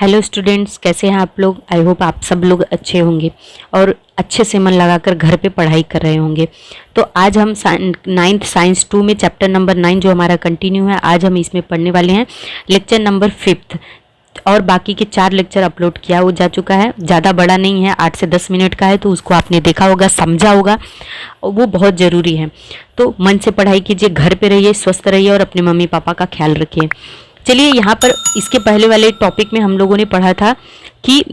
Hello students, कैसे हैं आप लोग। आई होप आप सब लोग अच्छे होंगे और अच्छे से मन लगाकर घर पे पढ़ाई कर रहे होंगे। तो आज हम 9th साइंस 2 में चैप्टर नंबर 9 जो हमारा कंटिन्यू है, आज हम इसमें पढ़ने वाले हैं लेक्चर नंबर 5th। और बाकी के 4 लेक्चर अपलोड किया वो जा चुका है, ज़्यादा बड़ा नहीं है, 8 से 10 मिनट का है, तो उसको आपने देखा होगा, समझा होगा, वो बहुत ज़रूरी है। तो मन से पढ़ाई कीजिए, घर पे रहिए, स्वस्थ रहिए और अपने मम्मी पापा का ख्याल रखिए। चलिए, यहाँ पर इसके पहले वाले टॉपिक में हम लोगों ने पढ़ा था कि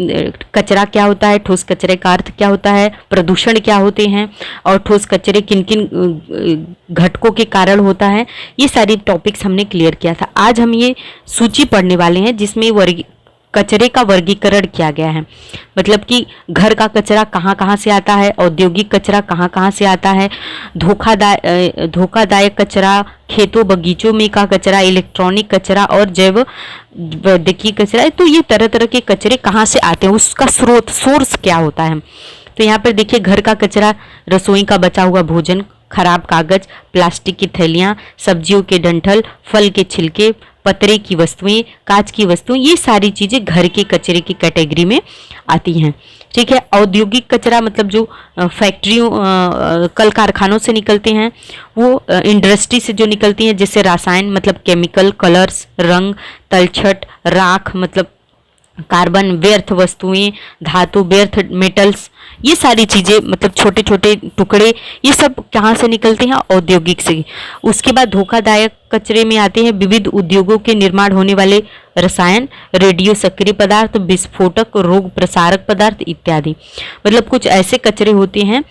कचरा क्या होता है, ठोस कचरे का अर्थ क्या होता है, प्रदूषण क्या होते हैं और ठोस कचरे किन किन घटकों के कारण होता है। ये सारी टॉपिक्स हमने क्लियर किया था। आज हम ये सूची पढ़ने वाले हैं जिसमें कचरे का वर्गीकरण किया गया है। मतलब कि घर का कचरा कहाँ कहाँ से आता है, औद्योगिक कचरा कहाँ कहाँ से आता है, धोखादायक कचरा, खेतों बगीचों में का कचरा, इलेक्ट्रॉनिक कचरा और जैव वैद्युतिक कचरा। तो ये तरह तरह के कचरे कहाँ से आते हैं, उसका सोर्स क्या होता है। तो यहाँ पर देखिए, घर का कचरा रसोई का बचा हुआ भोजन, खराब कागज, प्लास्टिक की थैलियाँ, सब्जियों के डंठल, फल के छिलके, पतरे की वस्तुएं, कांच की वस्तुएं, ये सारी चीजें घर के कचरे की कैटेगरी में आती हैं। ठीक है। औद्योगिक कचरा मतलब जो फैक्ट्रियों कल कारखानों से निकलते हैं, वो इंडस्ट्री से जो निकलती हैं, जैसे रसायन मतलब केमिकल, कलर्स, रंग, तलछट, राख मतलब कार्बन, व्यर्थ वस्तुएं, धातु, व्यर्थ मेटल्स, ये सारी चीज़ें मतलब छोटे छोटे टुकड़े, ये सब कहाँ से निकलते हैं, औद्योगिक से। उसके बाद धोखादायक कचरे में आते हैं विविध उद्योगों के निर्माण होने वाले रसायन, रेडियो सक्रिय पदार्थ, विस्फोटक, रोग प्रसारक पदार्थ इत्यादि। मतलब कुछ ऐसे कचरे होते हैं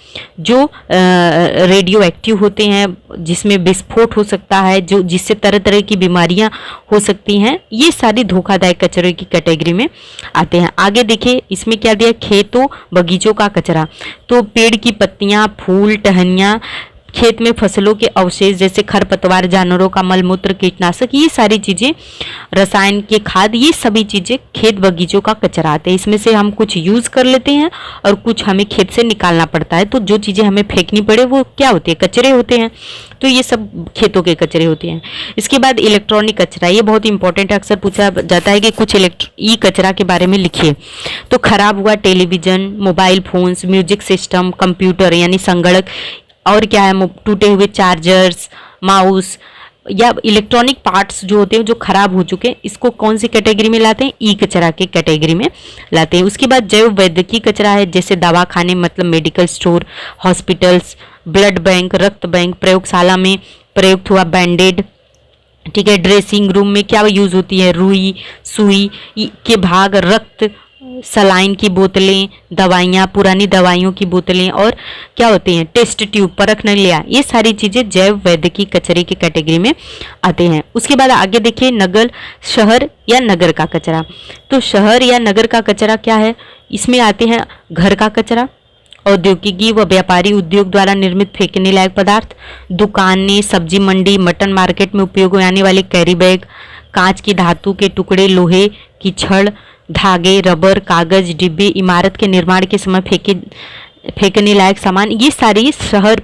जो रेडियो एक्टिव होते हैं, जिसमें विस्फोट हो सकता है, जो जिससे तरह तरह की बीमारियां हो सकती हैं। ये सारी धोखादायक कचरे की कैटेगरी में आते हैं। आगे देखिए, इसमें क्या दिया, खेतों बगीचों का कचरा। तो पेड़ की पत्तियां, फूल, टहनियाँ, खेत में फसलों के अवशेष जैसे खरपतवार, जानवरों का मलमूत्र, कीटनाशक, ये सारी चीज़ें, रसायन के खाद, ये सभी चीज़ें खेत बगीचों का कचरा आते हैं। इसमें से हम कुछ यूज़ कर लेते हैं और कुछ हमें खेत से निकालना पड़ता है। तो जो चीज़ें हमें फेंकनी पड़े वो क्या होती है, कचरे होते हैं। तो ये सब खेतों के कचरे होते हैं। इसके बाद इलेक्ट्रॉनिक कचरा, ये बहुत इंपॉर्टेंट है, अक्सर पूछा जाता है कि कुछ ई कचरा के बारे में लिखिए। तो खराब हुआ television, mobile phones, music system, computer यानी संगणक, और क्या है, टूटे हुए चार्जर्स, माउस या इलेक्ट्रॉनिक पार्ट्स जो होते हैं जो खराब हो चुके हैं, इसको कौन सी कैटेगरी में लाते हैं, ई कचरा के कैटेगरी में लाते हैं। उसके बाद जैव वैद्युतिक कचरा है, जैसे दवाखाने मतलब medical store, hospitals, blood bank, रक्त बैंक, प्रयोगशाला में प्रयुक्त हुआ बैंडेड, ठीक है, ड्रेसिंग रूम में क्या यूज होती है, रुई, सुई के भाग, रक्त, सलाइन की बोतलें, दवाइयाँ, पुरानी दवाइयों की बोतलें, और क्या होते हैं, टेस्ट ट्यूब, परख नलिया, ये सारी चीज़ें जैव वैद्युतिक कचरे की कैटेगरी में आते हैं। उसके बाद आगे देखिए, नगर, शहर या नगर का कचरा। तो शहर या नगर का कचरा क्या है, इसमें आते हैं घर का कचरा, औद्योगिकी व व्यापारी उद्योग द्वारा निर्मित फेंकने लायक पदार्थ, दुकानें, सब्जी मंडी, मटन मार्केट में उपयोग में आने वाले कैरी बैग, कांच की धातु के टुकड़े, लोहे की छड़, धागे, रबर, कागज, डिब्बे, इमारत के निर्माण के समय फेंकने लायक सामान, ये सारी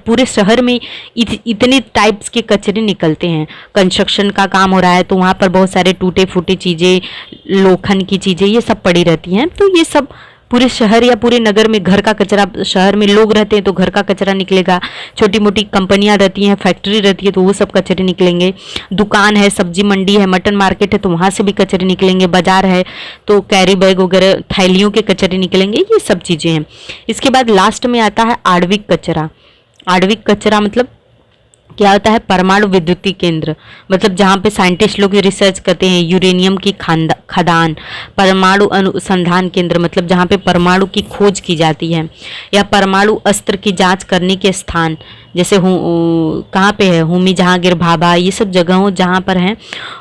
पूरे शहर में इतने टाइप्स के कचरे निकलते हैं। कंस्ट्रक्शन का काम हो रहा है तो वहाँ पर बहुत सारे टूटे फूटे चीज़ें, लोखंड की चीज़ें, ये सब पड़ी रहती हैं। तो ये सब पूरे शहर या पूरे नगर में घर का कचरा, शहर में लोग रहते हैं तो घर का कचरा निकलेगा, छोटी मोटी कंपनियां रहती हैं, फैक्ट्री रहती है तो वो सब कचरे निकलेंगे, दुकान है, सब्जी मंडी है, मटन मार्केट है तो वहाँ से भी कचरे निकलेंगे, बाजार है तो कैरी बैग वगैरह, थैलियों के कचरे निकलेंगे, ये सब चीज़ें हैं। इसके बाद लास्ट में आता है आणविक कचरा। आणविक कचरा मतलब क्या होता है, परमाणु विद्युतीय केंद्र, मतलब जहाँ पे साइंटिस्ट लोग रिसर्च करते हैं, यूरेनियम की खदान, परमाणु अनुसंधान केंद्र मतलब जहाँ पे परमाणु की खोज की जाती है, या परमाणु अस्त्र की जांच करने के स्थान, जैसे कहाँ पे है, होमी जहांगीर भाभा, ये सब जगहों जहाँ पर हैं,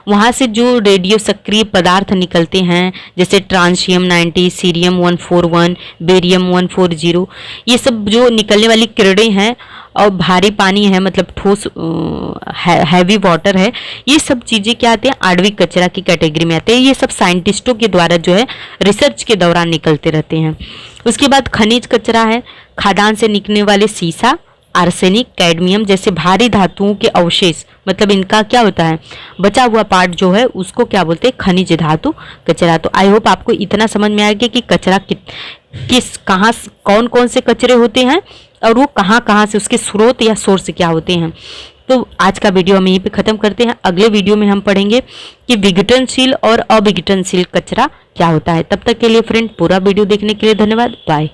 वहाँ से जो रेडियो सक्रिय पदार्थ निकलते हैं, जैसे ट्रांशियम 90, सीरियम 141, बेरियम 140, ये सब जो निकलने वाली किरणें हैं, और भारी पानी है मतलब ठोस हैवी वाटर है, ये सब चीज़ें क्या आते हैं, आणविक कचरा की कैटेगरी में आते हैं। ये सब साइंटिस्टों के द्वारा जो है रिसर्च के दौरान निकलते रहते हैं। उसके बाद खनिज कचरा है, खादान से निकलने वाले सीसा, आर्सेनिक, कैडमियम जैसे भारी धातुओं के अवशेष, मतलब इनका क्या होता है, बचा हुआ पार्ट जो है उसको क्या बोलते हैं, खनिज धातु कचरा। तो आई होप आपको इतना समझ में आएगा कि कचरा किस कहाँ कौन कौन से कचरे होते हैं और वो कहाँ कहाँ से, उसके स्रोत या सोर्स क्या होते हैं। तो आज का वीडियो हम यहीं पे ख़त्म करते हैं। अगले वीडियो में हम पढ़ेंगे कि विघटनशील और अविघटनशील कचरा क्या होता है। तब तक के लिए फ्रेंड, पूरा वीडियो देखने के लिए धन्यवाद। बाय।